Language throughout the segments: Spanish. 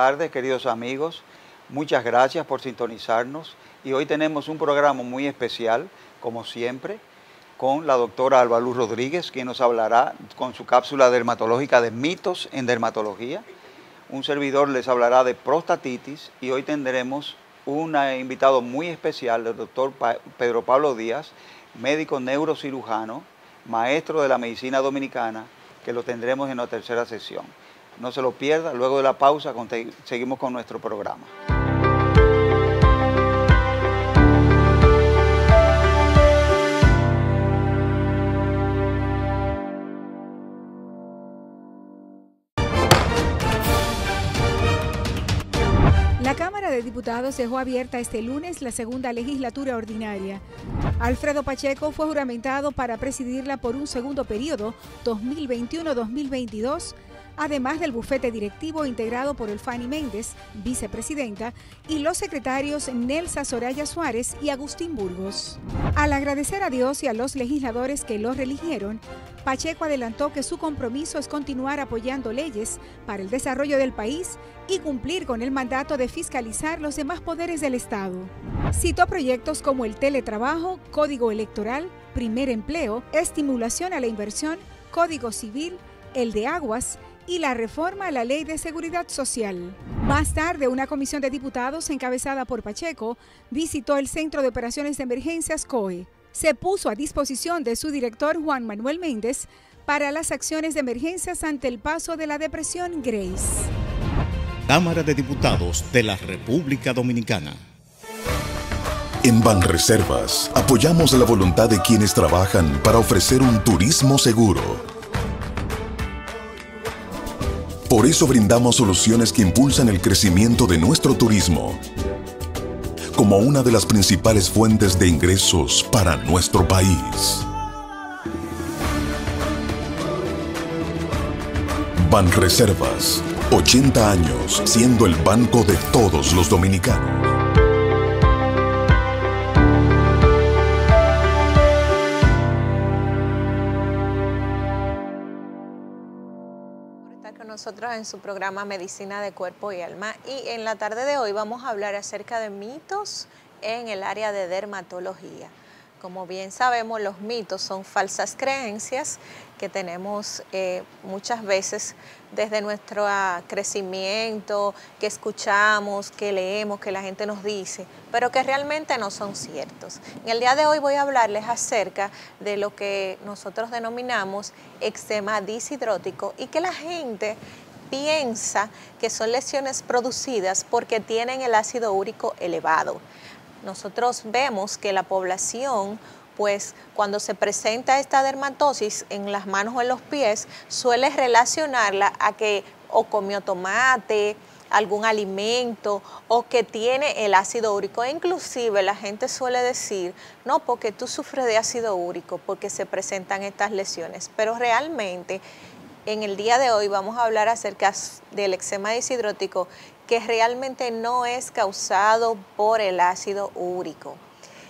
tardes, queridos amigos. Muchas gracias por sintonizarnos. Y hoy tenemos un programa muy especial, como siempre, con la doctora Alba Luz Rodríguez, quien nos hablará con su cápsula dermatológica de mitos en dermatología. Un servidor les hablará de prostatitis y hoy tendremos un invitado muy especial, el doctor Pedro Pablo Díaz, médico neurocirujano, maestro de la medicina dominicana, que lo tendremos en la tercera sesión. No se lo pierda, luego de la pausa seguimos con nuestro programa. La Cámara de Diputados dejó abierta este lunes la segunda legislatura ordinaria. Alfredo Pacheco fue juramentado para presidirla por un segundo periodo, 2021-2022, además del bufete directivo integrado por Elfani Méndez, vicepresidenta, y los secretarios Nelsa Soraya Suárez y Agustín Burgos. Al agradecer a Dios y a los legisladores que lo reeligieron, Pacheco adelantó que su compromiso es continuar apoyando leyes para el desarrollo del país y cumplir con el mandato de fiscalizar los demás poderes del Estado. Citó proyectos como el teletrabajo, código electoral, primer empleo, estimulación a la inversión, código civil, el de aguas y la reforma a la Ley de Seguridad Social. Más tarde, una comisión de diputados encabezada por Pacheco visitó el Centro de Operaciones de Emergencias COE. Se puso a disposición de su director Juan Manuel Méndez para las acciones de emergencias ante el paso de la depresión Grace. Cámara de Diputados de la República Dominicana. En Banreservas apoyamos la voluntad de quienes trabajan para ofrecer un turismo seguro. Por eso brindamos soluciones que impulsan el crecimiento de nuestro turismo como una de las principales fuentes de ingresos para nuestro país. Banreservas, 80 años siendo el banco de todos los dominicanos. Nosotros en su programa Medicina de Cuerpo y Alma, y en la tarde de hoy vamos a hablar acerca de mitos en el área de dermatología. Como bien sabemos, los mitos son falsas creencias que tenemos muchas veces desde nuestro crecimiento, que escuchamos, que leemos, que la gente nos dice, pero que realmente no son ciertos. En el día de hoy voy a hablarles acerca de lo que nosotros denominamos eczema disidrótico y que la gente piensa que son lesiones producidas porque tienen el ácido úrico elevado. Nosotros vemos que la población, pues cuando se presenta esta dermatosis en las manos o en los pies, suele relacionarla a que o comió tomate, algún alimento o que tiene el ácido úrico. E inclusive la gente suele decir, no, porque tú sufres de ácido úrico, porque se presentan estas lesiones. Pero realmente en el día de hoy vamos a hablar acerca del eczema disidrótico, que realmente no es causado por el ácido úrico.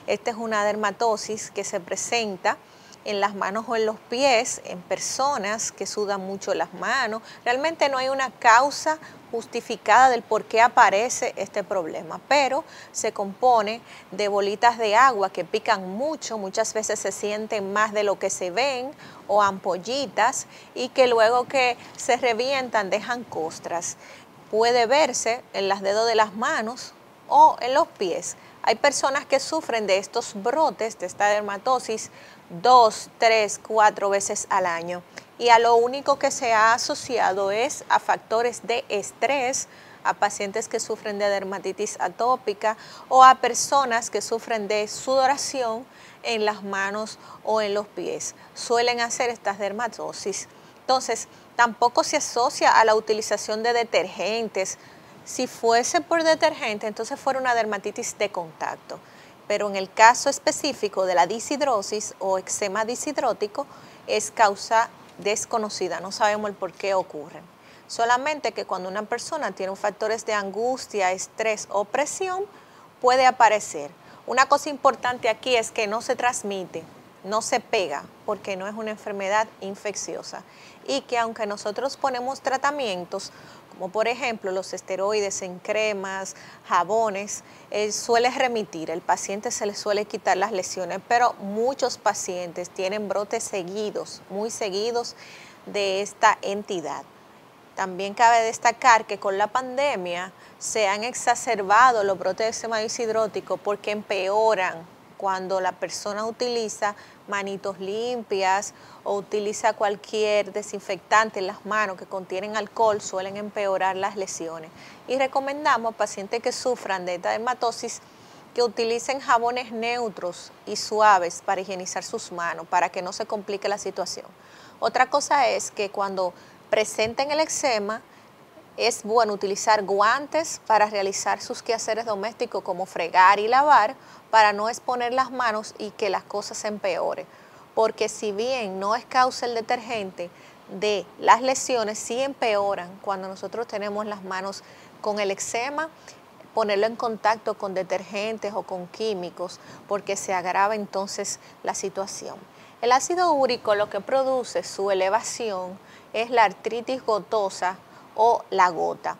Esta es una dermatosis que se presenta en las manos o en los pies, en personas que sudan mucho las manos. Realmente no hay una causa justificada del por qué aparece este problema, pero se compone de bolitas de agua que pican mucho, muchas veces se sienten más de lo que se ven, o ampollitas, y que luego que se revientan dejan costras. Puede verse en los dedos de las manos o en los pies. Hay personas que sufren de estos brotes, de esta dermatosis, 2, 3, 4 veces al año. Y a lo único que se ha asociado es a factores de estrés, a pacientes que sufren de dermatitis atópica o a personas que sufren de sudoración en las manos o en los pies. Suelen hacer estas dermatosis. Entonces, tampoco se asocia a la utilización de detergentes. Si fuese por detergente, entonces fuera una dermatitis de contacto. Pero en el caso específico de la disidrosis o eczema disidrótico, es causa desconocida, no sabemos el por qué ocurren. Solamente que cuando una persona tiene factores de angustia, estrés o presión, puede aparecer. Una cosa importante aquí es que no se transmite, no se pega, porque no es una enfermedad infecciosa. Y que aunque nosotros ponemos tratamientos como por ejemplo los esteroides en cremas, jabones, suele remitir, el paciente se le suele quitar las lesiones, pero muchos pacientes tienen brotes seguidos, muy seguidos de esta entidad. También cabe destacar que con la pandemia se han exacerbado los brotes de eczema deshidrótico porque empeoran cuando la persona utiliza manitos limpias o utiliza cualquier desinfectante en las manos que contienen alcohol, suelen empeorar las lesiones. Y recomendamos a pacientes que sufran de esta dermatosis que utilicen jabones neutros y suaves para higienizar sus manos, para que no se complique la situación. Otra cosa es que cuando presenten el eczema, es bueno utilizar guantes para realizar sus quehaceres domésticos como fregar y lavar, para no exponer las manos y que las cosas se empeoren. Porque si bien no es causa el detergente de las lesiones, sí empeoran cuando nosotros tenemos las manos con el eczema, ponerlo en contacto con detergentes o con químicos, porque se agrava entonces la situación. El ácido úrico lo que produce su elevación es la artritis gotosa o la gota,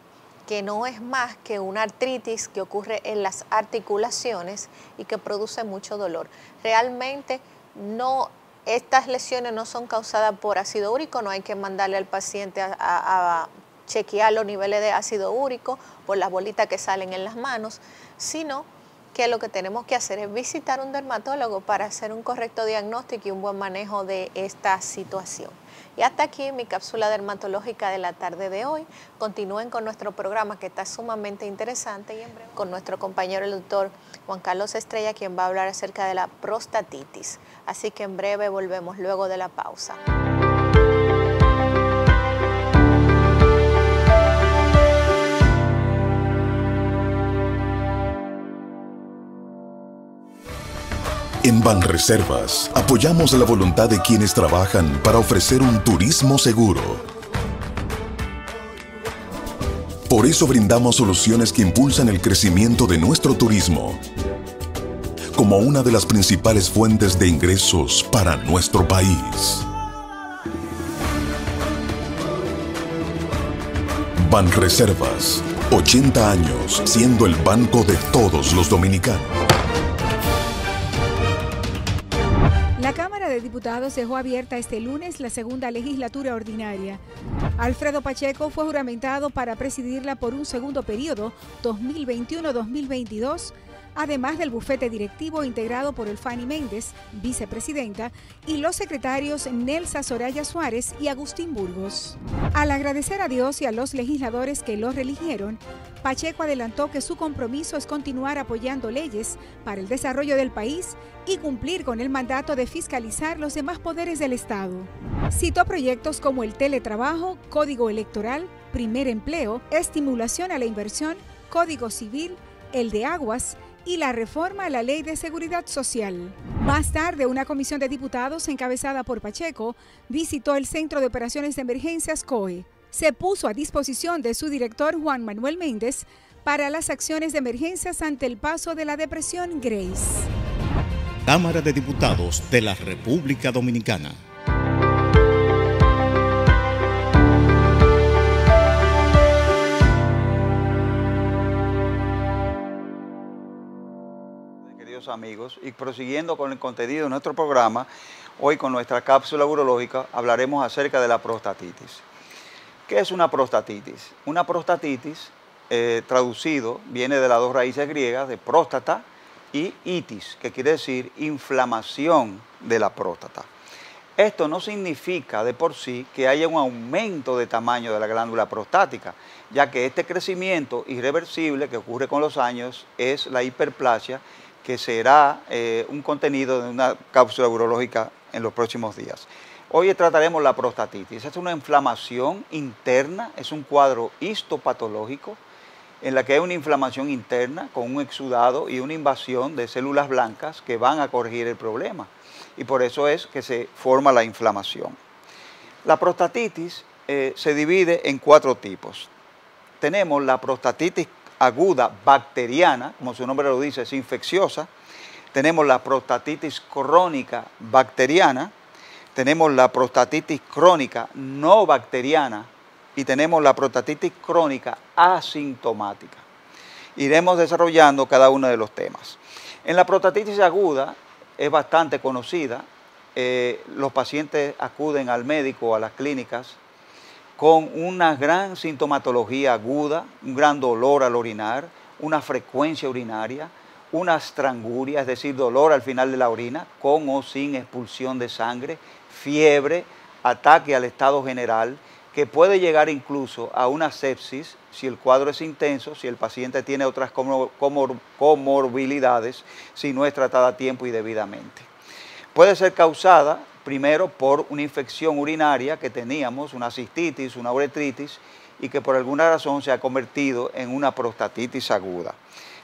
que no es más que una artritis que ocurre en las articulaciones y que produce mucho dolor. Realmente estas lesiones no son causadas por ácido úrico, no hay que mandarle al paciente a chequear los niveles de ácido úrico por las bolitas que salen en las manos, sino que lo que tenemos que hacer es visitar un dermatólogo para hacer un correcto diagnóstico y un buen manejo de esta situación. Y hasta aquí mi cápsula dermatológica de la tarde de hoy. Continúen con nuestro programa que está sumamente interesante y en breve con nuestro compañero el doctor Juan Carlos Estrella, quien va a hablar acerca de la prostatitis. Así que en breve volvemos luego de la pausa. En Banreservas apoyamos la voluntad de quienes trabajan para ofrecer un turismo seguro. Por eso brindamos soluciones que impulsan el crecimiento de nuestro turismo como una de las principales fuentes de ingresos para nuestro país. Banreservas, 80 años siendo el banco de todos los dominicanos. La Cámara de Diputados dejó abierta este lunes la segunda legislatura ordinaria. Alfredo Pacheco fue juramentado para presidirla por un segundo periodo, 2021-2022, además del bufete directivo integrado por Elfani Méndez, vicepresidenta, y los secretarios Nelsa Soraya Suárez y Agustín Burgos. Al agradecer a Dios y a los legisladores que lo reeligieron, Pacheco adelantó que su compromiso es continuar apoyando leyes para el desarrollo del país y cumplir con el mandato de fiscalizar los demás poderes del Estado. Citó proyectos como el teletrabajo, código electoral, primer empleo, estimulación a la inversión, código civil, el de aguas y la reforma a la Ley de Seguridad Social. Más tarde, una comisión de diputados encabezada por Pacheco visitó el Centro de Operaciones de Emergencias COE. Se puso a disposición de su director Juan Manuel Méndez para las acciones de emergencias ante el paso de la depresión Grace. Cámara de Diputados de la República Dominicana. Queridos amigos, y prosiguiendo con el contenido de nuestro programa, hoy con nuestra cápsula urológica hablaremos acerca de la prostatitis. ¿Qué es una prostatitis? Una prostatitis, traducido, viene de las dos raíces griegas, de próstata y itis, que quiere decir inflamación de la próstata. Esto no significa de por sí que haya un aumento de tamaño de la glándula prostática, ya que este crecimiento irreversible que ocurre con los años es la hiperplasia, que será un contenido de una cápsula urológica en los próximos días. Hoy trataremos la prostatitis. Es una inflamación interna, es un cuadro histopatológico en la que hay una inflamación interna con un exudado y una invasión de células blancas que van a corregir el problema. Y por eso es que se forma la inflamación. La prostatitis se divide en 4 tipos. Tenemos la prostatitis aguda bacteriana, como su nombre lo dice, es infecciosa. Tenemos la prostatitis crónica bacteriana. Tenemos la prostatitis crónica no bacteriana y tenemos la prostatitis crónica asintomática. Iremos desarrollando cada uno de los temas. En la prostatitis aguda es bastante conocida. Los pacientes acuden al médico o a las clínicas con una gran sintomatología aguda, un gran dolor al orinar, una frecuencia urinaria, una astranguria, es decir, dolor al final de la orina, con o sin expulsión de sangre, fiebre, ataque al estado general, que puede llegar incluso a una sepsis si el cuadro es intenso, si el paciente tiene otras comorbilidades, si no es tratada a tiempo y debidamente. Puede ser causada primero por una infección urinaria que teníamos, una cistitis, una uretritis, y que por alguna razón se ha convertido en una prostatitis aguda.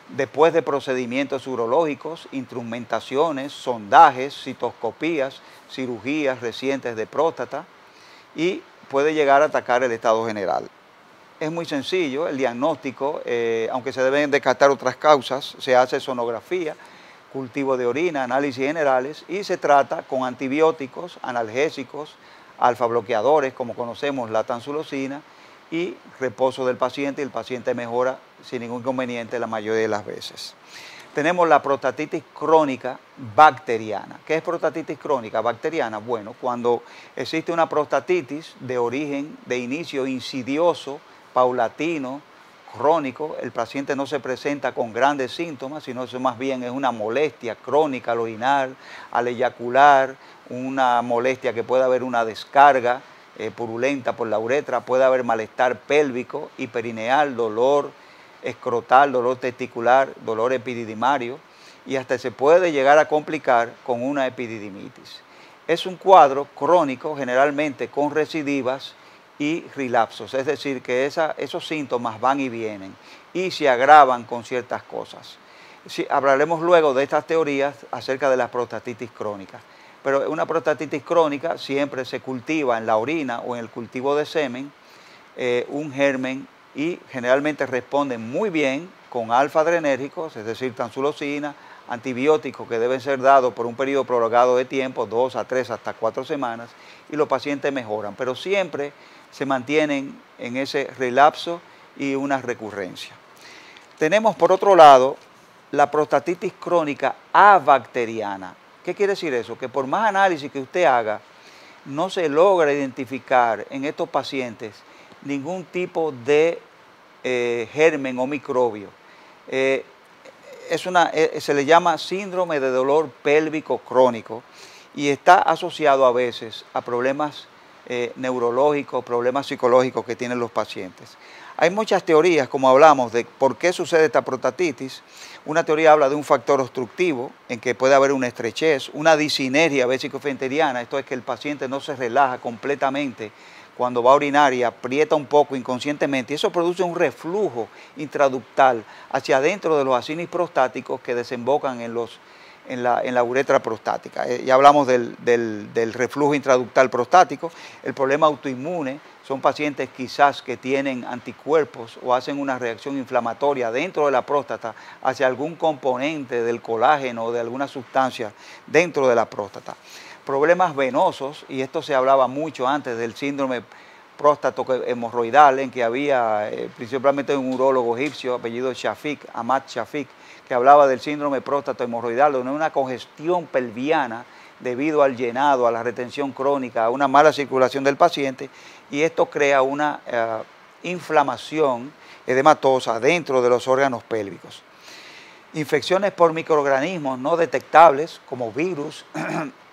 Después de procedimientos urológicos, instrumentaciones, sondajes, citoscopías, cirugías recientes de próstata, y puede llegar a atacar el estado general. Es muy sencillo el diagnóstico, aunque se deben descartar otras causas, se hace sonografía, cultivo de orina, análisis generales, y se trata con antibióticos, analgésicos, alfa bloqueadores, como conocemos la tansulosina, y reposo del paciente, y el paciente mejora sin ningún inconveniente la mayoría de las veces. Tenemos la prostatitis crónica bacteriana. ¿Qué es prostatitis crónica bacteriana? Bueno, cuando existe una prostatitis de origen, de inicio insidioso, paulatino, crónico, el paciente no se presenta con grandes síntomas, sino eso más bien es una molestia crónica al orinar, al eyacular, una molestia que puede haber una descarga purulenta por la uretra, puede haber malestar pélvico y perineal, dolor escrotal, dolor testicular, dolor epididimario, y hasta se puede llegar a complicar con una epididimitis. Es un cuadro crónico, generalmente con recidivas y relapsos, es decir, que esos síntomas van y vienen y se agravan con ciertas cosas. Hablaremos luego de estas teorías acerca de las prostatitis crónicas, pero una prostatitis crónica siempre se cultiva en la orina o en el cultivo de semen un germen, y generalmente responden muy bien con alfa-adrenérgicos, es decir, tansulosina, antibióticos que deben ser dados por un periodo prolongado de tiempo, 2 a 3 hasta 4 semanas, y los pacientes mejoran, pero siempre se mantienen en ese relapso y una recurrencia. Tenemos por otro lado la prostatitis crónica abacteriana. ¿Qué quiere decir eso? Que por más análisis que usted haga, no se logra identificar en estos pacientes ningún tipo de germen o microbio. Se le llama síndrome de dolor pélvico crónico y está asociado a veces a problemas neurológicos, problemas psicológicos que tienen los pacientes. Hay muchas teorías, como hablamos, de por qué sucede esta prostatitis. Una teoría habla de un factor obstructivo, en que puede haber una estrechez, una disinergia vesicofenteriana, esto es que el paciente no se relaja completamente cuando va a orinar y aprieta un poco inconscientemente, y eso produce un reflujo intraductal hacia adentro de los acinis prostáticos que desembocan en la uretra prostática. Ya hablamos del reflujo intraductal prostático. El problema autoinmune son pacientes quizás que tienen anticuerpos o hacen una reacción inflamatoria dentro de la próstata hacia algún componente del colágeno o de alguna sustancia dentro de la próstata. Problemas venosos, y esto se hablaba mucho antes del síndrome próstato-hemorroidal, en que había principalmente un urólogo egipcio, apellido Shafik, Ahmad Shafik, que hablaba del síndrome próstato-hemorroidal, donde hay una congestión pelviana debido al llenado, a la retención crónica, a una mala circulación del paciente, y esto crea una inflamación edematosa dentro de los órganos pélvicos. Infecciones por microorganismos no detectables, como virus,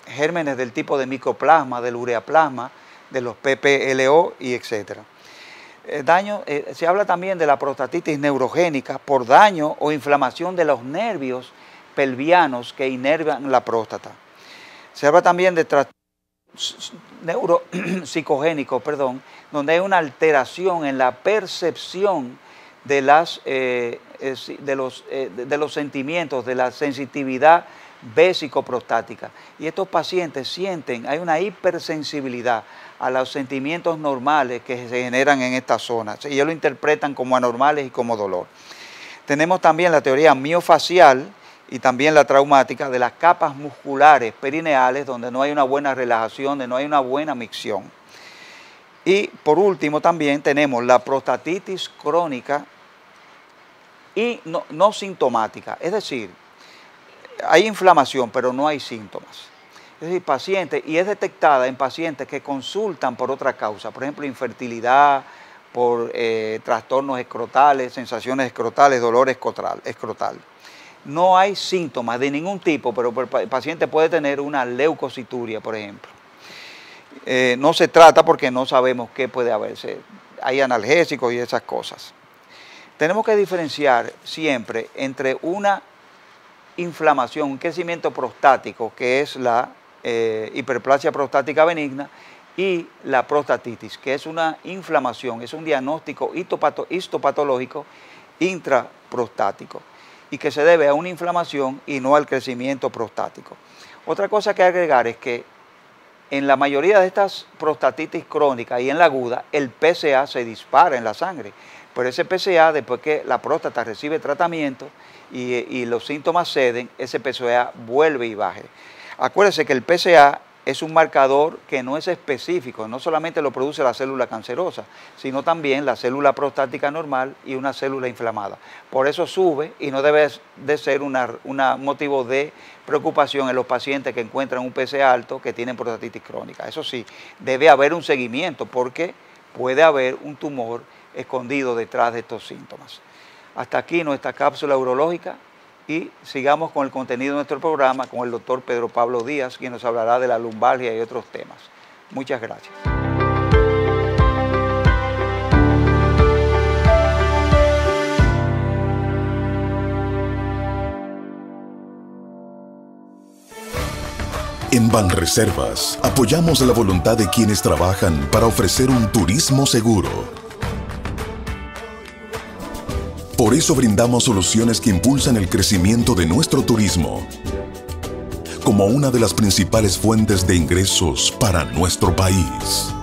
gérmenes del tipo de micoplasma, del ureaplasma, de los PPLO y etc. Se habla también de la prostatitis neurogénica por daño o inflamación de los nervios pelvianos que inervan la próstata. Se habla también de neuropsicogénicos, donde hay una alteración en la percepción de los sentimientos, de la sensitividad vésico-prostática. Y estos pacientes sienten, hay una hipersensibilidad a los sentimientos normales que se generan en esta zona. Y ellos lo interpretan como anormales y como dolor. Tenemos también la teoría miofacial y también la traumática de las capas musculares perineales, donde no hay una buena relajación, donde no hay una buena micción. Y por último también tenemos la prostatitis crónica y no sintomática, es decir, hay inflamación pero no hay síntomas. Es decir, pacientes, y es detectada en pacientes que consultan por otra causa, por ejemplo, infertilidad, por trastornos escrotales, sensaciones escrotales, dolor escrotal. No hay síntomas de ningún tipo, pero el paciente puede tener una leucocituria, por ejemplo. No se trata porque no sabemos qué puede haberse. Hay analgésicos y esas cosas. Tenemos que diferenciar siempre entre una inflamación, un crecimiento prostático, que es la hiperplasia prostática benigna, y la prostatitis, que es una inflamación, es un diagnóstico histopatológico intraprostático y que se debe a una inflamación y no al crecimiento prostático. Otra cosa que agregar es que en la mayoría de estas prostatitis crónicas y en la aguda, el PSA se dispara en la sangre, pero ese PSA, después que la próstata recibe tratamiento y los síntomas ceden, ese PSA vuelve y baja. Acuérdense que el PSA es un marcador que no es específico, no solamente lo produce la célula cancerosa, sino también la célula prostática normal y una célula inflamada. Por eso sube y no debe de ser un motivo de preocupación en los pacientes que encuentran un PSA alto que tienen prostatitis crónica. Eso sí, debe haber un seguimiento porque puede haber un tumor escondido detrás de estos síntomas. Hasta aquí nuestra cápsula urológica. Y sigamos con el contenido de nuestro programa con el doctor Pedro Pablo Díaz, quien nos hablará de la lumbalgia y otros temas. Muchas gracias. En Banreservas apoyamos la voluntad de quienes trabajan para ofrecer un turismo seguro. Por eso brindamos soluciones que impulsan el crecimiento de nuestro turismo como una de las principales fuentes de ingresos para nuestro país.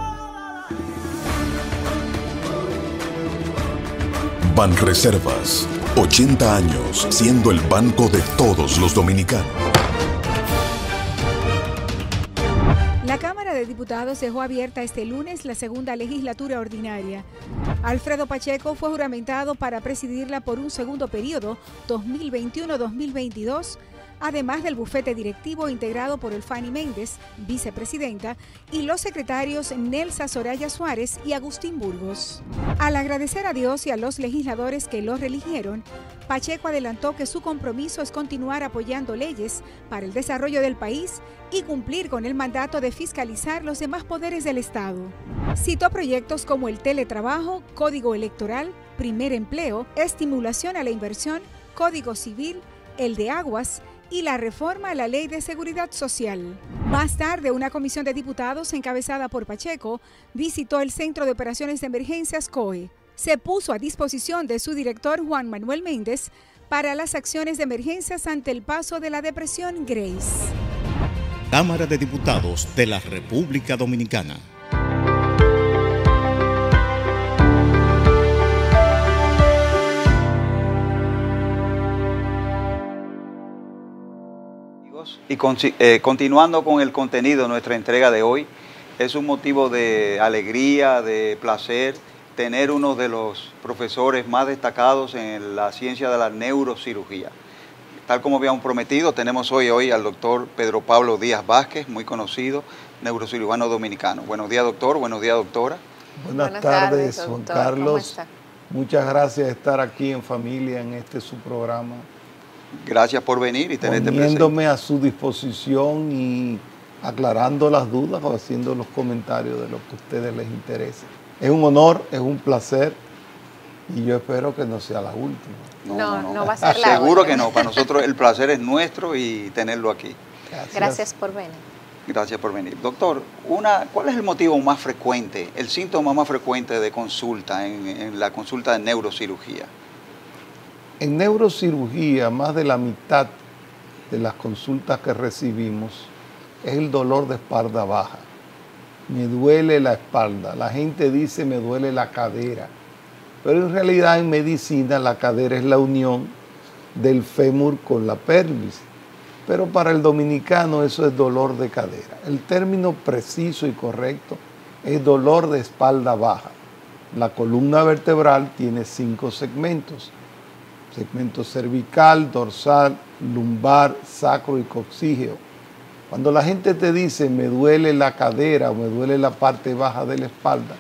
Banreservas, 80 años siendo el banco de todos los dominicanos. La Cámara de Diputados dejó abierta este lunes la segunda legislatura ordinaria. Alfredo Pacheco fue juramentado para presidirla por un segundo periodo, 2021-2022, además del bufete directivo integrado por Elfani Méndez, vicepresidenta, y los secretarios Nelsa Soraya Suárez y Agustín Burgos. Al agradecer a Dios y a los legisladores que lo reeligieron, Pacheco adelantó que su compromiso es continuar apoyando leyes para el desarrollo del país y cumplir con el mandato de fiscalizar los demás poderes del Estado. Citó proyectos como el teletrabajo, código electoral, primer empleo, estimulación a la inversión, código civil, el de aguas y la reforma a la Ley de Seguridad Social. Más tarde, una comisión de diputados encabezada por Pacheco visitó el Centro de Operaciones de Emergencias COE. Se puso a disposición de su director Juan Manuel Méndez para las acciones de emergencias ante el paso de la depresión Grace. Cámara de Diputados de la República Dominicana. Y continuando con el contenido de nuestra entrega de hoy, es un motivo de alegría, de placer, tener uno de los profesores más destacados en la ciencia de la neurocirugía. Tal como habíamos prometido, tenemos hoy al doctor Pedro Pablo Díaz Vázquez, muy conocido, neurocirujano dominicano. Buenos días, doctor. Buenos días, doctora. Buenas tardes, Juan Carlos. Muchas gracias por estar aquí en familia en este su programa. Gracias por venir y tenerte presente. Poniéndome a su disposición y aclarando las dudas o haciendo los comentarios de lo que a ustedes les interese. Es un honor, es un placer y yo espero que no sea la última. No va a ser la última. Seguro que no, para nosotros el placer es nuestro y tenerlo aquí. Gracias por venir. Gracias por venir. Doctor, ¿cuál es el motivo más frecuente, el síntoma más frecuente de consulta en la consulta de neurocirugía? En neurocirugía, más de la mitad de las consultas que recibimos es el dolor de espalda baja. Me duele la espalda. La gente dice me duele la cadera. Pero en realidad en medicina la cadera es la unión del fémur con la pelvis. Pero para el dominicano eso es dolor de cadera. El término preciso y correcto es dolor de espalda baja. La columna vertebral tiene 5 segmentos. Segmento cervical, dorsal, lumbar, sacro y coxígeo. Cuando la gente te dice me duele la cadera o me duele la parte baja de la espalda,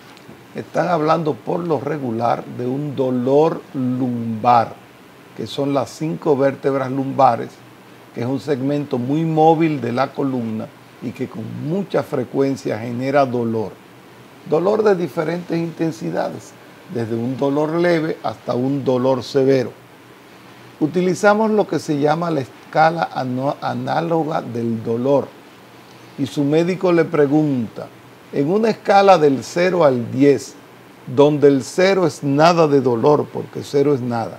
están hablando por lo regular de un dolor lumbar, que son las 5 vértebras lumbares, que es un segmento muy móvil de la columna y que con mucha frecuencia genera dolor. Dolor de diferentes intensidades, desde un dolor leve hasta un dolor severo. Utilizamos lo que se llama la escala análoga del dolor y su médico le pregunta, en una escala del 0 al 10, donde el 0 es nada de dolor, porque 0 es nada,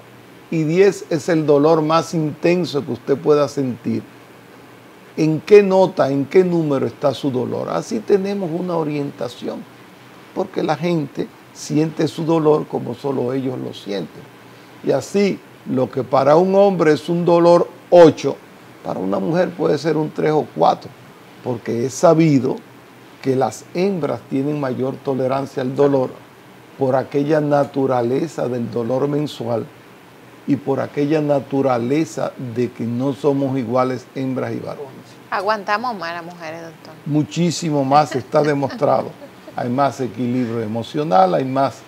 y 10 es el dolor más intenso que usted pueda sentir, ¿en qué nota, en qué número está su dolor? Así tenemos una orientación, porque la gente siente su dolor como solo ellos lo sienten. Y así, lo que para un hombre es un dolor 8, para una mujer puede ser un 3 o 4, porque es sabido que las hembras tienen mayor tolerancia al dolor por aquella naturaleza del dolor mensual y por aquella naturaleza de que no somos iguales hembras y varones. ¿Aguantamos más las mujeres, doctor? Muchísimo más, está demostrado. Hay más equilibrio emocional, hay más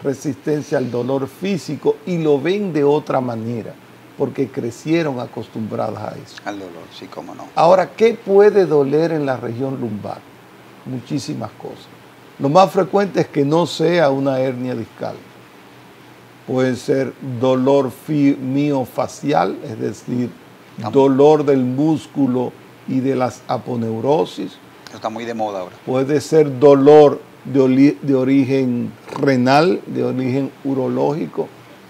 resistencia al dolor físico y lo ven de otra manera, porque crecieron acostumbradas a eso. Al dolor, sí, cómo no. Ahora, ¿qué puede doler en la región lumbar? Muchísimas cosas. Lo más frecuente es que no sea una hernia discal. Puede ser dolor miofacial, es decir, dolor del músculo y de las aponeurosis. Eso está muy de moda ahora. Puede ser dolor de origen renal, de origen urológico,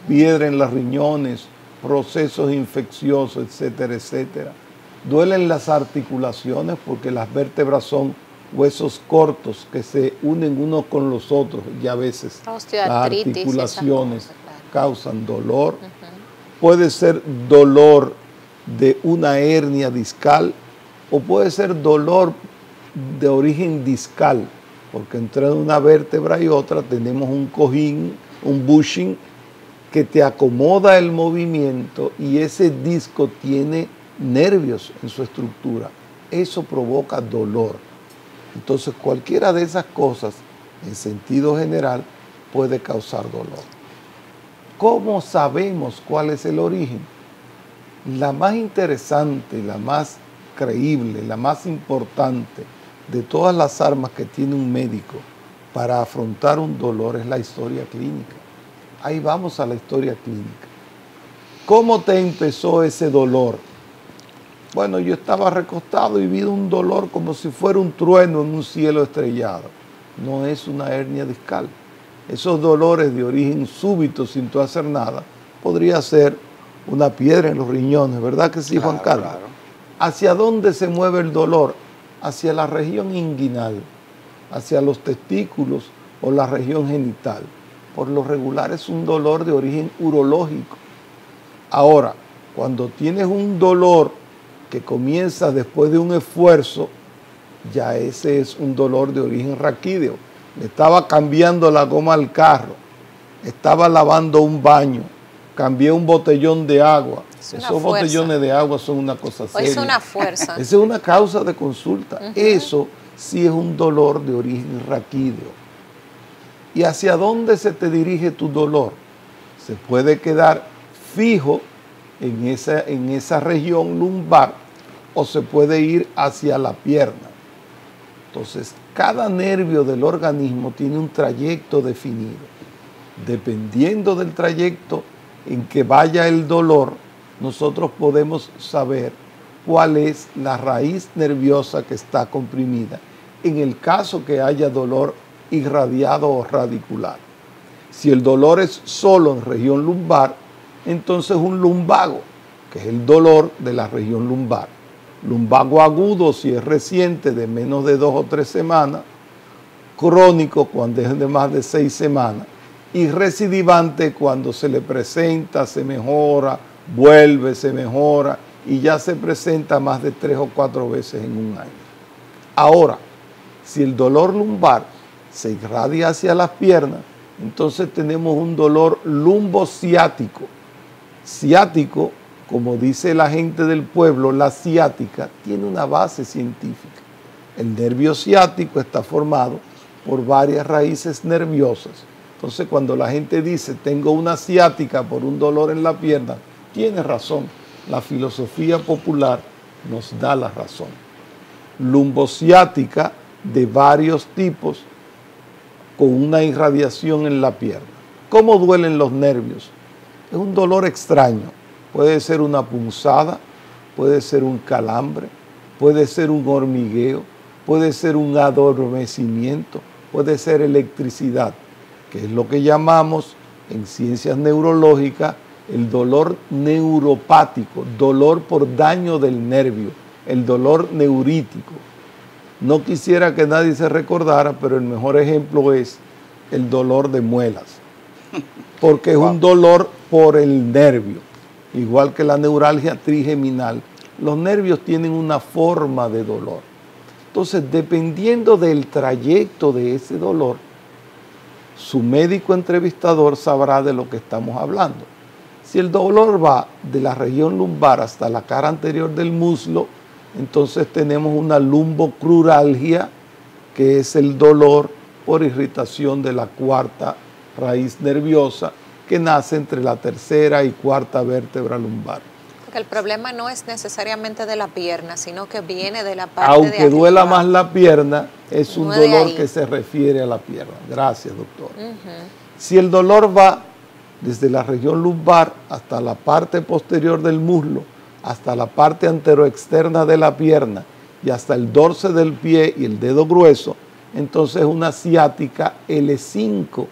piedra en los riñones, procesos infecciosos, etcétera, etcétera. Duelen las articulaciones porque las vértebras son huesos cortos que se unen unos con los otros y a veces las articulaciones causan dolor. Puede ser dolor de una hernia discal o puede ser dolor de origen discal, porque entre una vértebra y otra tenemos un cojín, un bushing, que te acomoda el movimiento y ese disco tiene nervios en su estructura. Eso provoca dolor. Entonces cualquiera de esas cosas, en sentido general, puede causar dolor. ¿Cómo sabemos cuál es el origen? La más interesante, la más creíble, la más importante de todas las armas que tiene un médico para afrontar un dolor es la historia clínica. Ahí vamos a la historia clínica. ¿Cómo te empezó ese dolor? Bueno, yo estaba recostado y vi un dolor como si fuera un trueno en un cielo estrellado. No es una hernia discal. Esos dolores de origen súbito sin tú hacer nada, podría ser una piedra en los riñones, ¿verdad que sí, Juan Carlos? Claro. ¿Hacia dónde se mueve el dolor? Hacia la región inguinal, hacia los testículos o la región genital. Por lo regular es un dolor de origen urológico. Ahora, cuando tienes un dolor que comienza después de un esfuerzo, ya ese es un dolor de origen raquídeo. Le estaba cambiando la goma al carro, estaba lavando un baño, cambié un botellón de agua. Esos botellones de agua son una cosa seria. Es una fuerza. Esa es una causa de consulta. Eso sí es un dolor de origen raquídeo. ¿Y hacia dónde se te dirige tu dolor? Se puede quedar fijo en esa región lumbar o se puede ir hacia la pierna. Entonces, cada nervio del organismo tiene un trayecto definido. Dependiendo del trayecto en que vaya el dolor, nosotros podemos saber cuál es la raíz nerviosa que está comprimida, en el caso que haya dolor irradiado o radicular. Si el dolor es solo en región lumbar, entonces un lumbago, que es el dolor de la región lumbar. Lumbago agudo si es reciente, de menos de 2 o 3 semanas, crónico cuando es de más de 6 semanas, y recidivante cuando se le presenta, se mejora, vuelve, se mejora y ya se presenta más de 3 o 4 veces en un año. Ahora, si el dolor lumbar se irradia hacia las piernas, entonces tenemos un dolor lumbociático. Ciático, como dice la gente del pueblo, la ciática tiene una base científica. El nervio ciático está formado por varias raíces nerviosas. Entonces, cuando la gente dice, tengo una ciática por un dolor en la pierna, tiene razón. La filosofía popular nos da la razón. Lumbociática de varios tipos con una irradiación en la pierna. ¿Cómo duelen los nervios? Es un dolor extraño. Puede ser una punzada, puede ser un calambre, puede ser un hormigueo, puede ser un adormecimiento, puede ser electricidad, que es lo que llamamos en ciencias neurológicas el dolor neuropático, dolor por daño del nervio, el dolor neurítico. No quisiera que nadie se recordara, pero el mejor ejemplo es el dolor de muelas, porque es un dolor por el nervio, igual que la neuralgia trigeminal. Los nervios tienen una forma de dolor. Entonces, dependiendo del trayecto de ese dolor, su médico entrevistador sabrá de lo que estamos hablando. Si el dolor va de la región lumbar hasta la cara anterior del muslo, entonces tenemos una lumbocruralgia, que es el dolor por irritación de la cuarta raíz nerviosa que nace entre la tercera y cuarta vértebra lumbar. Porque el problema no es necesariamente de la pierna, sino que viene de la parte Aunque de arriba. duela más la pierna, es un No de dolor ahí. que se refiere a la pierna. Gracias, doctor. Si el dolor va desde la región lumbar hasta la parte posterior del muslo, hasta la parte anteroexterna de la pierna y hasta el dorso del pie y el dedo grueso, entonces una ciática L5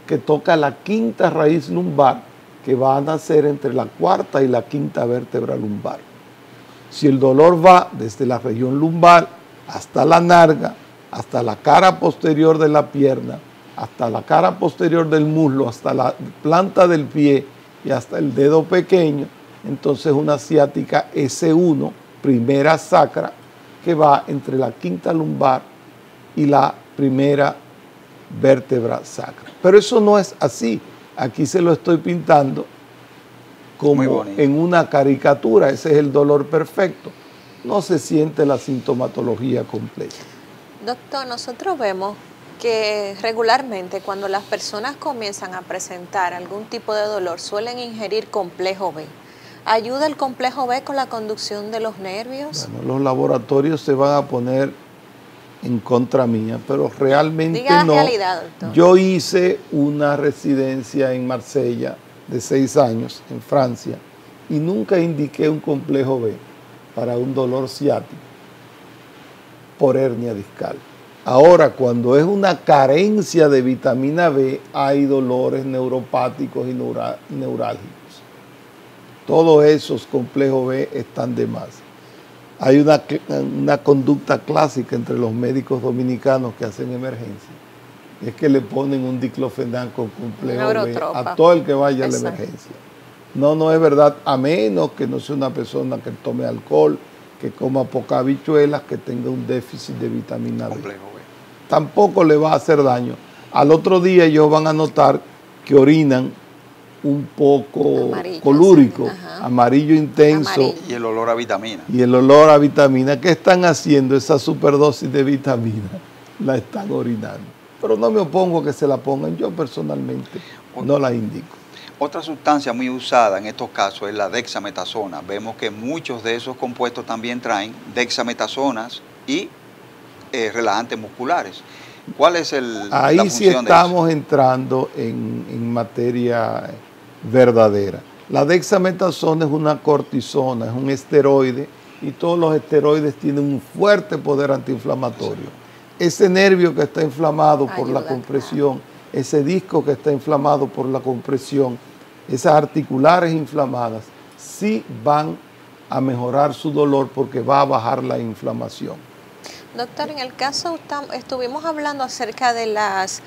que toca la quinta raíz lumbar, que va a nacer entre la cuarta y la quinta vértebra lumbar. Si el dolor va desde la región lumbar hasta la narga, hasta la cara posterior de la pierna, hasta la cara posterior del muslo, hasta la planta del pie y hasta el dedo pequeño, entonces una ciática S1, primera sacra, que va entre la quinta lumbar y la primera vértebra sacra. Pero eso no es así. Aquí se lo estoy pintando como en una caricatura. Ese es el dolor perfecto. No se siente la sintomatología completa. Doctor, nosotros vemos que regularmente cuando las personas comienzan a presentar algún tipo de dolor suelen ingerir complejo B. ¿Ayuda el complejo B con la conducción de los nervios? Bueno, los laboratorios se van a poner en contra mía, pero realmente Diga no. la realidad, doctor. Yo hice una residencia en Marsella de 6 años, en Francia, y nunca indiqué un complejo B para un dolor ciático por hernia discal. Ahora, cuando es una carencia de vitamina B, hay dolores neuropáticos y neurálgicos. Todos esos complejos B están de más. Hay una conducta clásica entre los médicos dominicanos que hacen emergencia. Es que le ponen un diclofenac con complejo B a todo el que vaya a la emergencia. No es verdad, a menos que no sea una persona que tome alcohol, que coma poca habichuelas, que tenga un déficit de vitamina B. Tampoco le va a hacer daño. Al otro día ellos van a notar que orinan un poco amarillo, colúrico, amarillo intenso. Amarillo. Y el olor a vitamina. Y el olor a vitamina. ¿Qué están haciendo? Esa superdosis de vitamina la están orinando. Pero no me opongo a que se la pongan. Yo personalmente no la indico. Otra sustancia muy usada en estos casos es la dexametasona. Vemos que muchos de esos compuestos también traen dexametasonas y relajantes musculares. ¿Cuál es la Ahí función sí estamos entrando en materia verdadera. La dexametasona es una cortisona, es un esteroide, y todos los esteroides tienen un fuerte poder antiinflamatorio. Ese nervio que está inflamado por la compresión, ese disco que está inflamado por la compresión, esas articulares inflamadas, sí van a mejorar su dolor porque va a bajar la inflamación. Doctor, en el caso estuvimos hablando acerca de las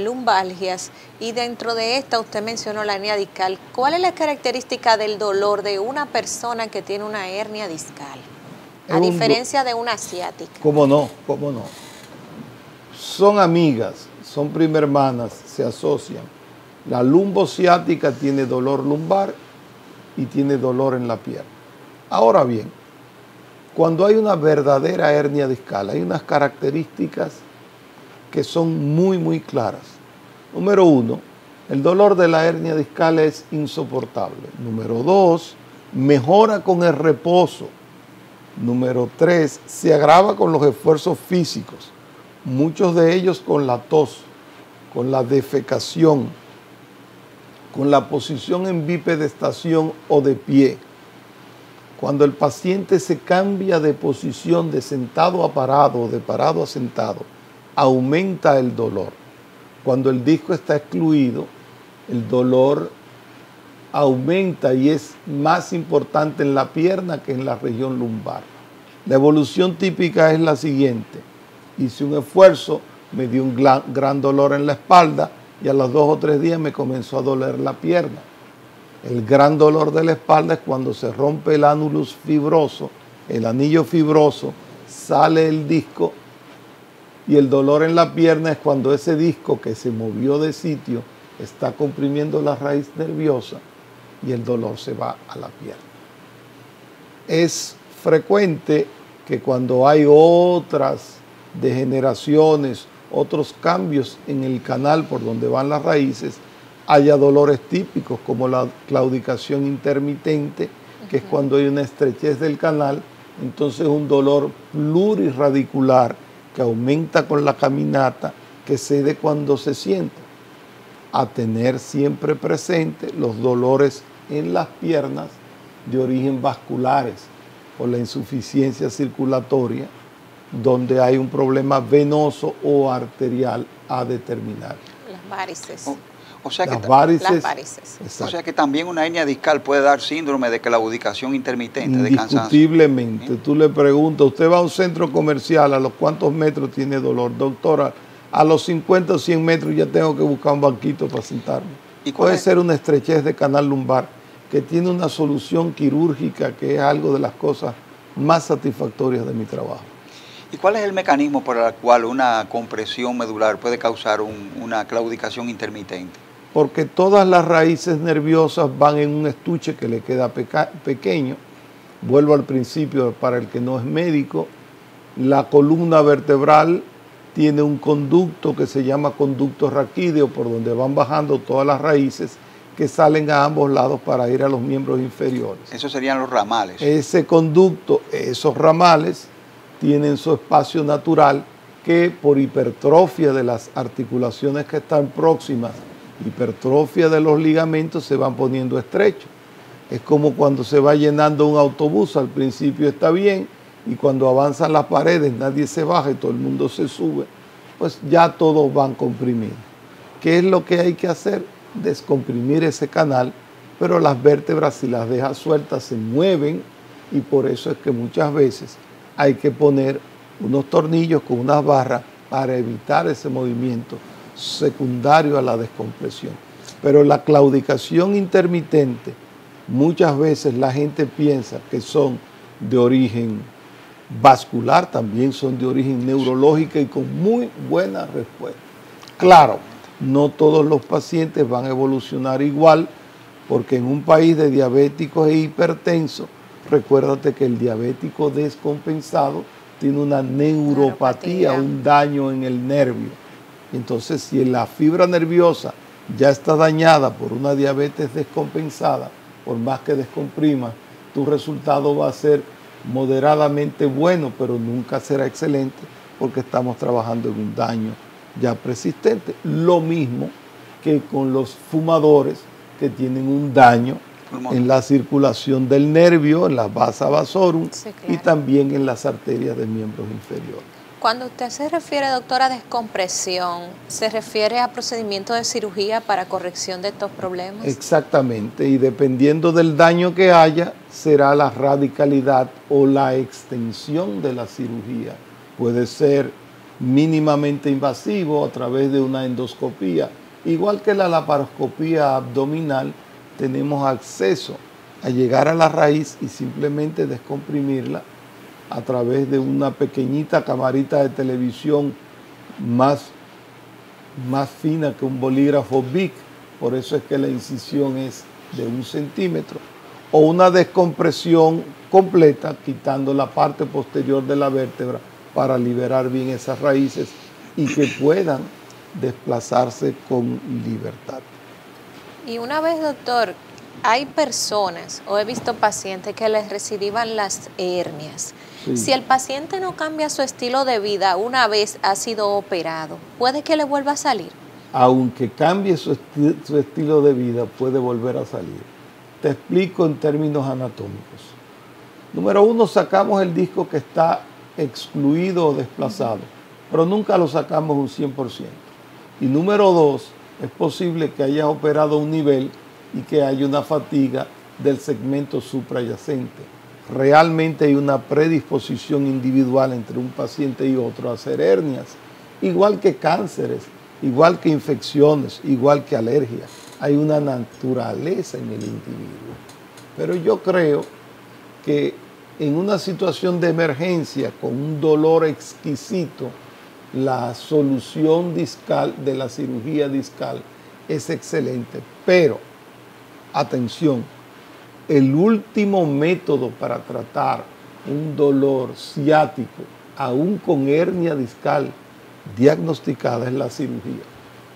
lumbalgias y dentro de esta usted mencionó la hernia discal. ¿Cuál es la característica del dolor de una persona que tiene una hernia discal? A diferencia de una ciática. ¿Cómo no? ¿Cómo no? son amigas, son prima hermanas, se asocian. La lumbociática tiene dolor lumbar y tiene dolor en la pierna. Ahora bien, cuando hay una verdadera hernia discal, hay unas características que son muy claras. Número 1, el dolor de la hernia discal es insoportable. Número 2, mejora con el reposo. Número 3, se agrava con los esfuerzos físicos, muchos de ellos con la tos, con la defecación, con la posición en bipedestación o de pie. Cuando el paciente se cambia de posición de sentado a parado o de parado a sentado, aumenta el dolor. Cuando el disco está excluido, el dolor aumenta y es más importante en la pierna que en la región lumbar. La evolución típica es la siguiente. Hice un esfuerzo, me dio un gran dolor en la espalda y a los 2 o 3 días me comenzó a doler la pierna. El gran dolor de la espalda es cuando se rompe el ánulus fibroso, el anillo fibroso, sale el disco, y el dolor en la pierna es cuando ese disco que se movió de sitio está comprimiendo la raíz nerviosa y el dolor se va a la pierna. Es frecuente que cuando hay otras degeneraciones, otros cambios en el canal por donde van las raíces, haya dolores típicos como la claudicación intermitente, que es cuando hay una estrechez del canal, entonces un dolor pluriradicular que aumenta con la caminata, que cede cuando se sienta. A tener siempre presente los dolores en las piernas de origen vasculares por la insuficiencia circulatoria, donde hay un problema venoso o arterial a determinar. Las varices. O sea, las varices. O sea que también una hernia discal puede dar síndrome de claudicación intermitente, de cansancio. Indiscutiblemente. Tú le preguntas, usted va a un centro comercial, ¿a los cuántos metros tiene dolor? Doctora, a los 50 o 100 metros ya tengo que buscar un banquito para sentarme. Puede ser una estrechez de canal lumbar que tiene una solución quirúrgica, que es algo de las cosas más satisfactorias de mi trabajo. ¿Y cuál es el mecanismo por el cual una compresión medular puede causar una claudicación intermitente? Porque todas las raíces nerviosas van en un estuche que le queda pequeño. Vuelvo al principio para el que no es médico. La columna vertebral tiene un conducto que se llama conducto raquídeo, por donde van bajando todas las raíces que salen a ambos lados para ir a los miembros inferiores. Esos serían los ramales. Ese conducto, esos ramales, tienen su espacio natural que por hipertrofia de las articulaciones que están próximas, hipertrofia de los ligamentos, se van poniendo estrechos. Es como cuando se va llenando un autobús, al principio está bien, y cuando avanzan las paredes nadie se baja y todo el mundo se sube, pues ya todos van comprimidos. ¿Qué es lo que hay que hacer? Descomprimir ese canal, pero las vértebras, si las dejas sueltas, se mueven, y por eso es que muchas veces hay que poner unos tornillos con unas barras para evitar ese movimiento secundario a la descompresión. Pero la claudicación intermitente, muchas veces la gente piensa que son de origen vascular, también son de origen neurológico y con muy buena respuesta. Claro, no todos los pacientes van a evolucionar igual, porque en un país de diabéticos e hipertensos, recuérdate que el diabético descompensado tiene una neuropatía, un daño en el nervio. Entonces, si la fibra nerviosa ya está dañada por una diabetes descompensada, por más que descomprimas, tu resultado va a ser moderadamente bueno, pero nunca será excelente, porque estamos trabajando en un daño ya persistente. Lo mismo que con los fumadores que tienen un daño en la circulación del nervio, en la vasa vasorum, sí, claro, y también en las arterias de miembros inferiores. Cuando usted se refiere, doctora, a descompresión, ¿se refiere a procedimiento de cirugía para corrección de estos problemas? Exactamente, y dependiendo del daño que haya, será la radicalidad o la extensión de la cirugía. Puede ser mínimamente invasivo a través de una endoscopía, igual que la laparoscopía abdominal. Tenemos acceso a llegar a la raíz y simplemente descomprimirla a través de una pequeñita camarita de televisión más fina que un bolígrafo Bic, por eso es que la incisión es de 1 centímetro, o una descompresión completa, quitando la parte posterior de la vértebra para liberar bien esas raíces y que puedan desplazarse con libertad. Y una vez, doctor, hay personas, o he visto pacientes que les recidivan las hernias. Sí. Si el paciente no cambia su estilo de vida una vez ha sido operado, ¿puede que le vuelva a salir? Aunque cambie su estilo de vida, puede volver a salir. Te explico en términos anatómicos. Número 1, sacamos el disco que está excluido o desplazado, pero nunca lo sacamos un 100%. Y número 2, es posible que hayas operado un nivel y que haya una fatiga del segmento suprayacente. Realmente hay una predisposición individual entre un paciente y otro a hacer hernias, igual que cánceres, igual que infecciones, igual que alergias. Hay una naturaleza en el individuo. Pero yo creo que en una situación de emergencia con un dolor exquisito, la solución discal de la cirugía discal es excelente. Pero, atención, el último método para tratar un dolor ciático, aún con hernia discal diagnosticada, es la cirugía.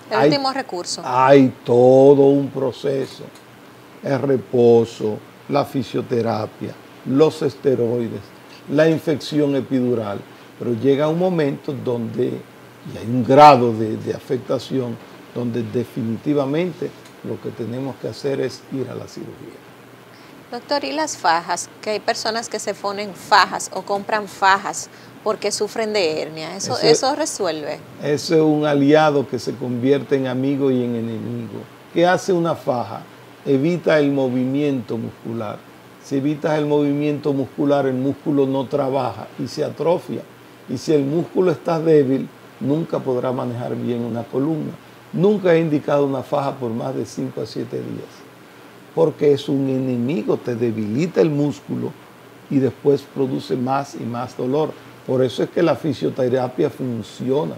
El último recurso. Hay todo un proceso. El reposo, la fisioterapia, los esteroides, la infección epidural. Pero llega un momento donde y hay un grado de afectación donde definitivamente lo que tenemos que hacer es ir a la cirugía. Doctor, ¿y las fajas? Que hay personas que se ponen fajas o compran fajas porque sufren de hernia. ¿Eso resuelve? Eso es un aliado que se convierte en amigo y en enemigo. ¿Qué hace una faja? Evita el movimiento muscular. Si evitas el movimiento muscular, el músculo no trabaja y se atrofia. Y si el músculo está débil, nunca podrá manejar bien una columna. Nunca he indicado una faja por más de 5 a 7 días. Porque es un enemigo, te debilita el músculo y después produce más y más dolor. Por eso es que la fisioterapia funciona,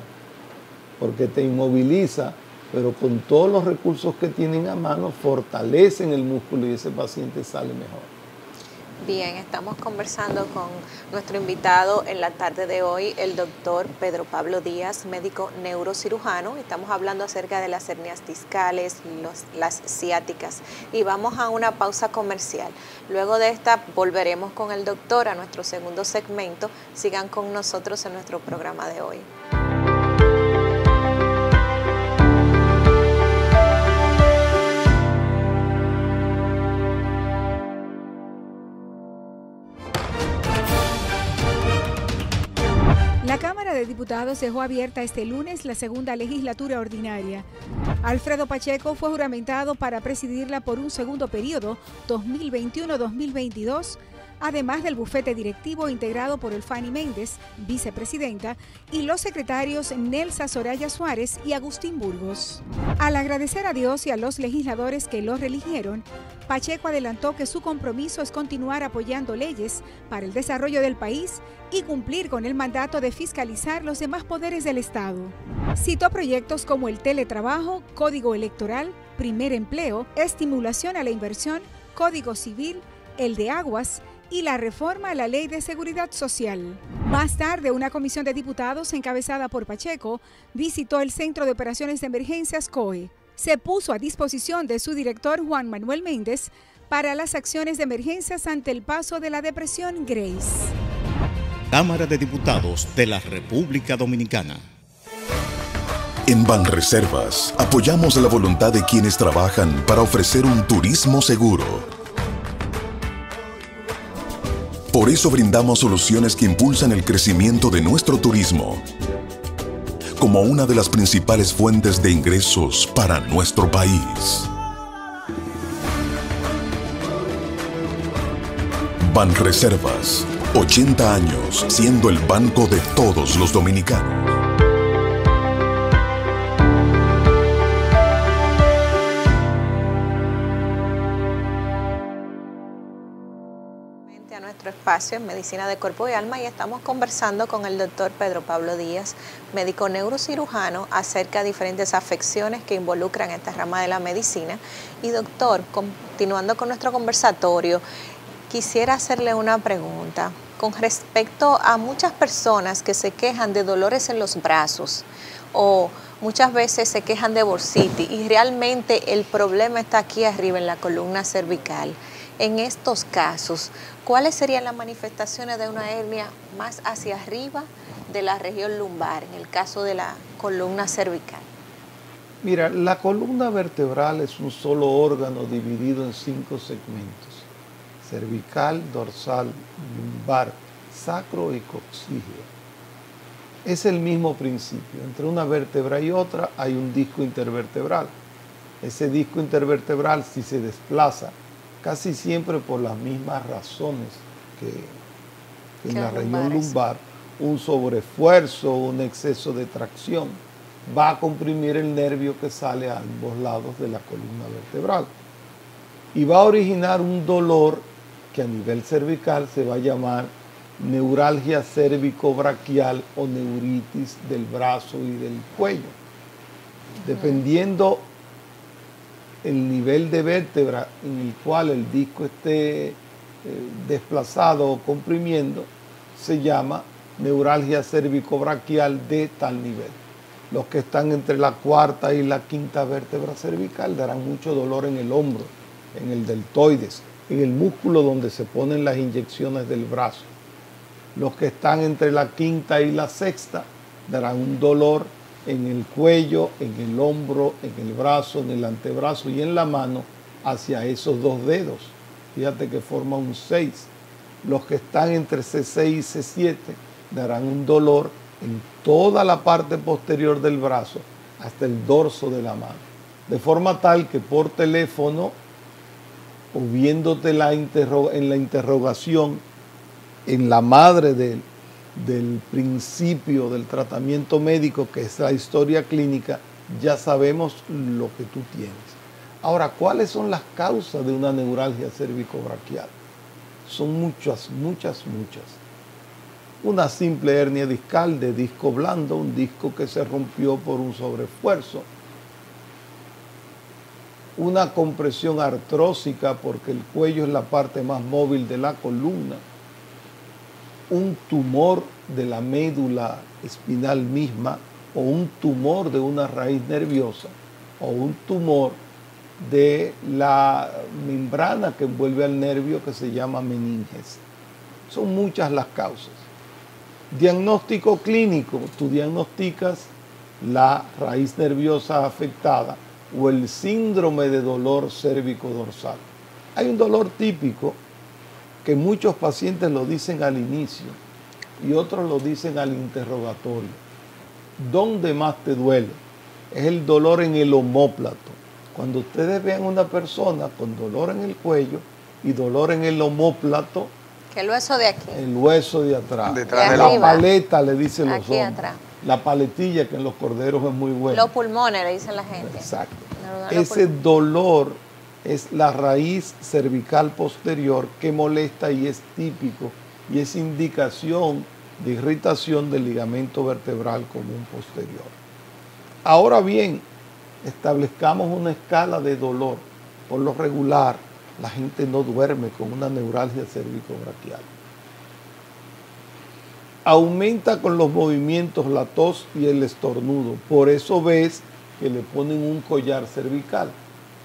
porque te inmoviliza, pero con todos los recursos que tienen a mano fortalecen el músculo y ese paciente sale mejor. Bien, estamos conversando con nuestro invitado en la tarde de hoy, el doctor Pedro Pablo Díaz, médico neurocirujano. Estamos hablando acerca de las hernias discales, las ciáticas. Y vamos a una pausa comercial. Luego de esta volveremos con el doctor a nuestro segundo segmento. Sigan con nosotros en nuestro programa de hoy. La Cámara de Diputados dejó abierta este lunes la segunda legislatura ordinaria. Alfredo Pacheco fue juramentado para presidirla por un segundo periodo, 2021-2022, además del bufete directivo integrado por Elfani Méndez, vicepresidenta, y los secretarios Nelsa Soraya Suárez y Agustín Burgos. Al agradecer a Dios y a los legisladores que lo reeligieron, Pacheco adelantó que su compromiso es continuar apoyando leyes para el desarrollo del país y cumplir con el mandato de fiscalizar los demás poderes del Estado. Citó proyectos como el teletrabajo, código electoral, primer empleo, estimulación a la inversión, código civil, el de aguas y la reforma a la Ley de Seguridad Social. Más tarde, una comisión de diputados encabezada por Pacheco visitó el Centro de Operaciones de Emergencias COE. Se puso a disposición de su director Juan Manuel Méndez para las acciones de emergencias ante el paso de la depresión Grace. Cámara de Diputados de la República Dominicana. En Banreservas apoyamos la voluntad de quienes trabajan para ofrecer un turismo seguro. Por eso brindamos soluciones que impulsan el crecimiento de nuestro turismo, como una de las principales fuentes de ingresos para nuestro país. Banreservas, 80 años siendo el banco de todos los dominicanos. espacio en Medicina de Cuerpo y Alma y estamos conversando con el doctor Pedro Pablo Díaz, médico neurocirujano, acerca de diferentes afecciones que involucran esta rama de la medicina. Y doctor, continuando con nuestro conversatorio, quisiera hacerle una pregunta con respecto a muchas personas que se quejan de dolores en los brazos o muchas veces se quejan de bursitis y realmente el problema está aquí arriba en la columna cervical. En estos casos, ¿cuáles serían las manifestaciones de una hernia más hacia arriba de la región lumbar, en el caso de la columna cervical? Mira, la columna vertebral es un solo órgano dividido en 5 segmentos: cervical, dorsal, lumbar, sacro y coxígeo. Es el mismo principio. Entre una vértebra y otra hay un disco intervertebral. Ese disco intervertebral, si se desplaza, casi siempre por las mismas razones que en la región lumbar, un sobreesfuerzo, un exceso de tracción, va a comprimir el nervio que sale a ambos lados de la columna vertebral. Y va a originar un dolor que a nivel cervical se va a llamar neuralgia cérvico-braquial o neuritis del brazo y del cuello. Dependiendo el nivel de vértebra en el cual el disco esté desplazado o comprimiendo, se llama neuralgia cérvico-braquial de tal nivel. Los que están entre la cuarta y la quinta vértebra cervical darán mucho dolor en el hombro, en el deltoides, en el músculo donde se ponen las inyecciones del brazo. Los que están entre la quinta y la sexta darán un dolor en el cuello, en el hombro, en el brazo, en el antebrazo y en la mano hacia esos 2 dedos. Fíjate que forma un 6. Los que están entre C6 y C7 darán un dolor en toda la parte posterior del brazo hasta el dorso de la mano. De forma tal que por teléfono o viéndote en la interrogación en la madre del principio del tratamiento médico, que es la historia clínica, ya sabemos lo que tú tienes. Ahora, ¿cuáles son las causas de una neuralgia cérvico-braquial? Son muchas. Una simple hernia discal de disco blando, un disco que se rompió por un sobreesfuerzo. Una compresión artrósica, porque el cuello es la parte más móvil de la columna. Un tumor de la médula espinal misma, o un tumor de una raíz nerviosa, o un tumor de la membrana que envuelve al nervio, que se llama meninges. Son muchas las causas. Diagnóstico clínico: tú diagnosticas la raíz nerviosa afectada o el síndrome de dolor cérvico-dorsal. Hay un dolor típico que muchos pacientes lo dicen al inicio y otros lo dicen al interrogatorio. ¿Dónde más te duele? Es el dolor en el omóplato. Cuando ustedes vean una persona con dolor en el cuello y dolor en el omóplato, ¿qué el hueso de aquí? El hueso de atrás. Detrás de la paleta, le dicen los hombres. Atrás. La paletilla, que en los corderos es muy buena. Los pulmones, le dicen la gente. Exacto. Ese dolor es la raíz cervical posterior que molesta y es típico y es indicación de irritación del ligamento vertebral común posterior. Ahora bien, establezcamos una escala de dolor. Por lo regular, la gente no duerme con una neuralgia cérvico-braquial. Aumenta con los movimientos la tos y el estornudo. Por eso ves que le ponen un collar cervical.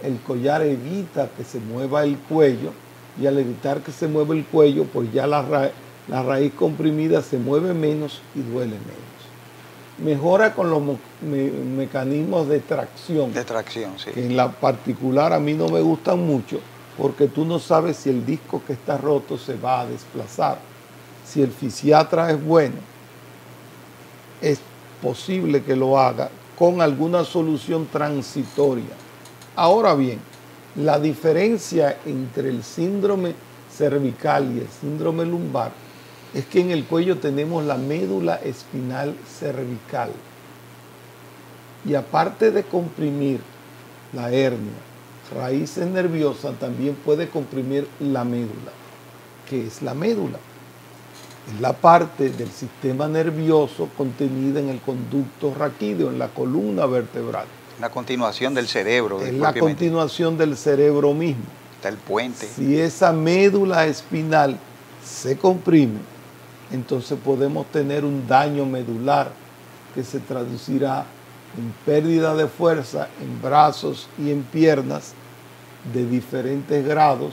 El collar evita que se mueva el cuello y al evitar que se mueva el cuello, pues ya la raíz comprimida se mueve menos y duele menos. Mejora con los mecanismos de tracción. De tracción, sí. Que en la particular a mí no me gustan mucho porque tú no sabes si el disco que está roto se va a desplazar. Si el fisiatra es bueno, es posible que lo haga con alguna solución transitoria. Ahora bien, la diferencia entre el síndrome cervical y el síndrome lumbar es que en el cuello tenemos la médula espinal cervical. Y aparte de comprimir la hernia, raíces nerviosas, también puede comprimir la médula. ¿Qué es la médula? Es la parte del sistema nervioso contenida en el conducto raquídeo, en la columna vertebral. La continuación del cerebro. Es la continuación del cerebro mismo. Está el puente. Si esa médula espinal se comprime, entonces podemos tener un daño medular que se traducirá en pérdida de fuerza en brazos y en piernas de diferentes grados,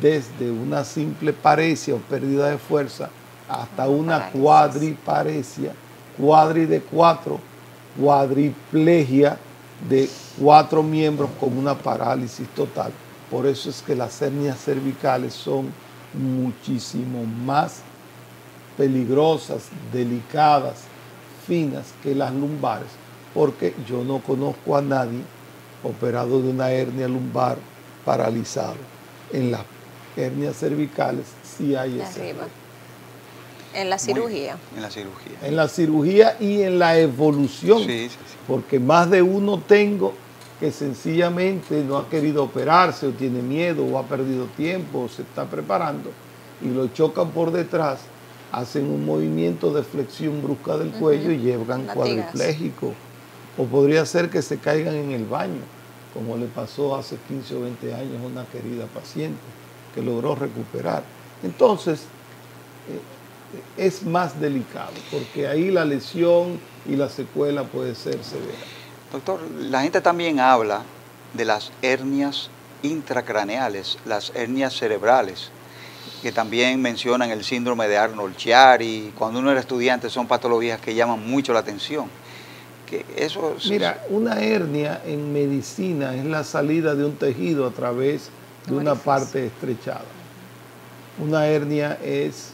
desde una simple paresia o pérdida de fuerza hasta una cuadriparesia, cuadri de 4, cuadriplegia de 4 miembros con una parálisis total. Por eso es que las hernias cervicales son muchísimo más peligrosas, delicadas, finas que las lumbares, porque yo no conozco a nadie operado de una hernia lumbar paralizado. En las hernias cervicales sí hay ese. En la cirugía. En la cirugía. En la cirugía y en la evolución. Sí, sí, sí. Porque más de uno tengo que sencillamente no ha querido operarse o tiene miedo o ha perdido tiempo o se está preparando y lo chocan por detrás, hacen un movimiento de flexión brusca del cuello y llegan cuadriplégicos. O podría ser que se caigan en el baño, como le pasó hace 15 o 20 años a una querida paciente que logró recuperar. Entonces, es más delicado, porque ahí la lesión y la secuela puede ser severa. Doctor, la gente también habla de las hernias intracraneales, las hernias cerebrales, que también mencionan el síndrome de Arnold-Chiari. Cuando uno era estudiante son patologías que llaman mucho la atención. Mira, una hernia en medicina es la salida de un tejido a través de una parte estrechada. Una hernia es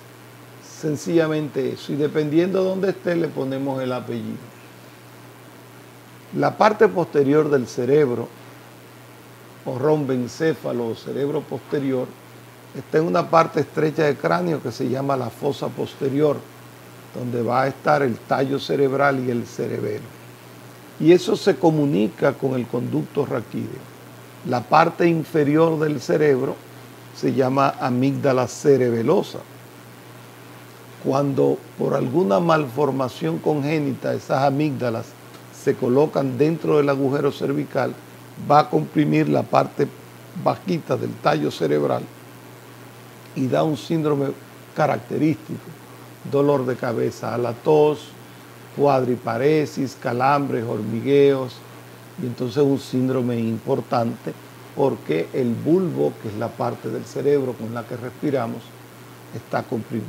sencillamente eso, y dependiendo de dónde esté le ponemos el apellido. La parte posterior del cerebro, o romboencéfalo o cerebro posterior, está en una parte estrecha del cráneo que se llama la fosa posterior, donde va a estar el tallo cerebral y el cerebelo. Y eso se comunica con el conducto raquídeo. La parte inferior del cerebro se llama amígdala cerebelosa. Cuando por alguna malformación congénita esas amígdalas se colocan dentro del agujero cervical, va a comprimir la parte bajita del tallo cerebral y da un síndrome característico, dolor de cabeza a la tos, cuadriparesis, calambres, hormigueos, y entonces un síndrome importante porque el bulbo, que es la parte del cerebro con la que respiramos, está comprimida.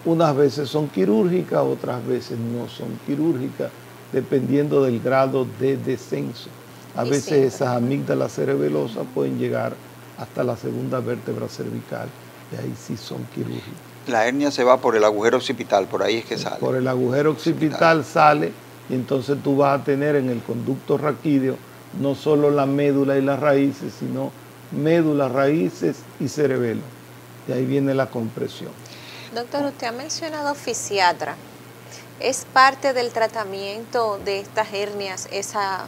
Unas veces son quirúrgicas, otras veces no son quirúrgicas, dependiendo del grado de descenso. A veces esas amígdalas cerebelosas pueden llegar hasta la segunda vértebra cervical, y ahí sí son quirúrgicas. La hernia se va por el agujero occipital, por ahí es que sale. Por el agujero occipital sale, y entonces tú vas a tener en el conducto raquídeo no solo la médula y las raíces, sino médula, raíces y cerebelo. De ahí viene la compresión. Doctor, usted ha mencionado fisiatra. ¿Es parte del tratamiento de estas hernias esa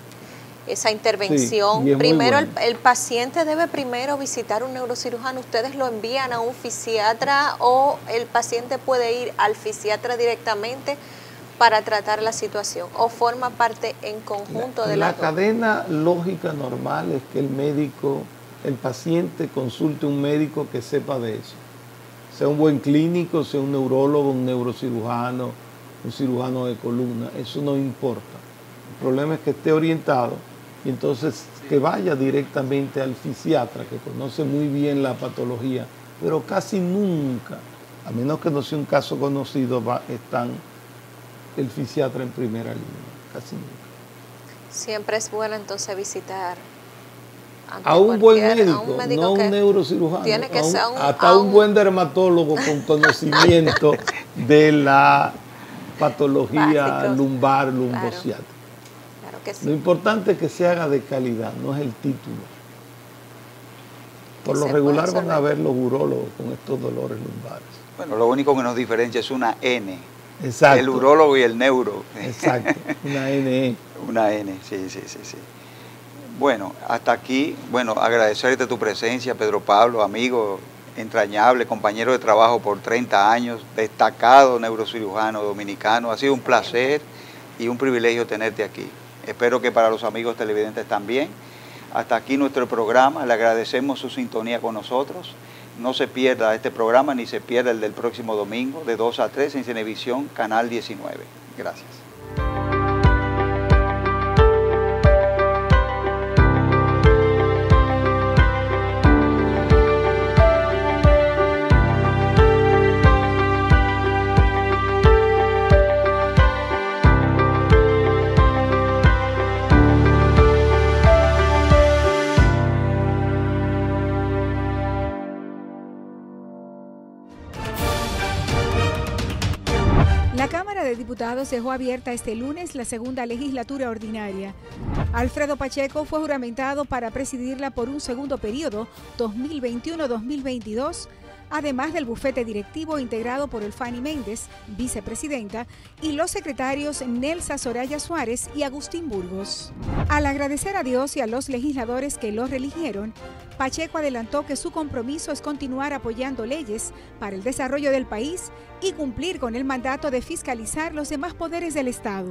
intervención? Sí, primero, el paciente debe primero visitar un neurocirujano. ¿Ustedes lo envían a un fisiatra o el paciente puede ir al fisiatra directamente para tratar la situación? ¿O forma parte en conjunto de la cadena lógica normal es que el paciente consulte un médico que sepa de eso? Sea un buen clínico, sea un neurólogo, un neurocirujano, un cirujano de columna, eso no importa. El problema es que esté orientado y entonces que vaya directamente al fisiatra, que conoce muy bien la patología, pero casi nunca, a menos que no sea un caso conocido, están el fisiatra en primera línea, casi nunca. Siempre es bueno entonces visitar a un buen médico, no un neurocirujano, tiene que ser hasta un buen dermatólogo con conocimiento de la patología lumbar, lumbociática. Claro que sí. Lo importante es que se haga de calidad, no es el título. Por lo regular van a ver los urólogos con estos dolores lumbares. Bueno, lo único que nos diferencia es una N. Exacto. El urólogo y el neuro. Exacto, una NE. Una N, sí. Bueno, hasta aquí, agradecerte tu presencia, Pedro Pablo, amigo, entrañable, compañero de trabajo por 30 años, destacado neurocirujano dominicano. Ha sido un placer y un privilegio tenerte aquí. Espero que para los amigos televidentes también. Hasta aquí nuestro programa. Le agradecemos su sintonía con nosotros. No se pierda este programa ni se pierda el del próximo domingo de 2 a 3 en Cinevisión, Canal 19. Gracias. La Cámara de Diputados dejó abierta este lunes la segunda legislatura ordinaria. Alfredo Pacheco fue juramentado para presidirla por un segundo periodo, 2021-2022, además del bufete directivo integrado por Elfani Méndez, vicepresidenta, y los secretarios Nelsa Soraya Suárez y Agustín Burgos. Al agradecer a Dios y a los legisladores que lo reeligieron, Pacheco adelantó que su compromiso es continuar apoyando leyes para el desarrollo del país y cumplir con el mandato de fiscalizar los demás poderes del Estado.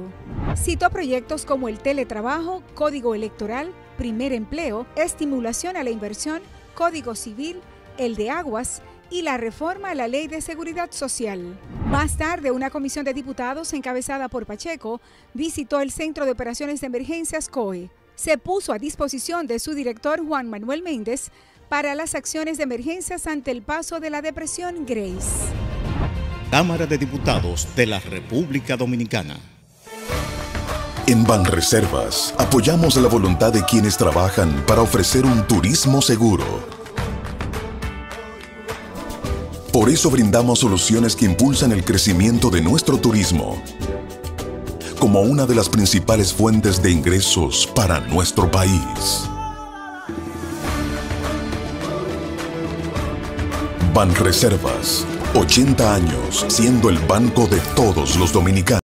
Citó proyectos como el teletrabajo, código electoral, primer empleo, estimulación a la inversión, código civil, el de aguas y la reforma a la Ley de Seguridad Social. Más tarde, una comisión de diputados encabezada por Pacheco visitó el Centro de Operaciones de Emergencias COE. Se puso a disposición de su director Juan Manuel Méndez para las acciones de emergencias ante el paso de la depresión Grace. Cámara de Diputados de la República Dominicana. En Banreservas apoyamos la voluntad de quienes trabajan para ofrecer un turismo seguro. Por eso brindamos soluciones que impulsan el crecimiento de nuestro turismo, como una de las principales fuentes de ingresos para nuestro país. Banreservas, 80 años siendo el banco de todos los dominicanos.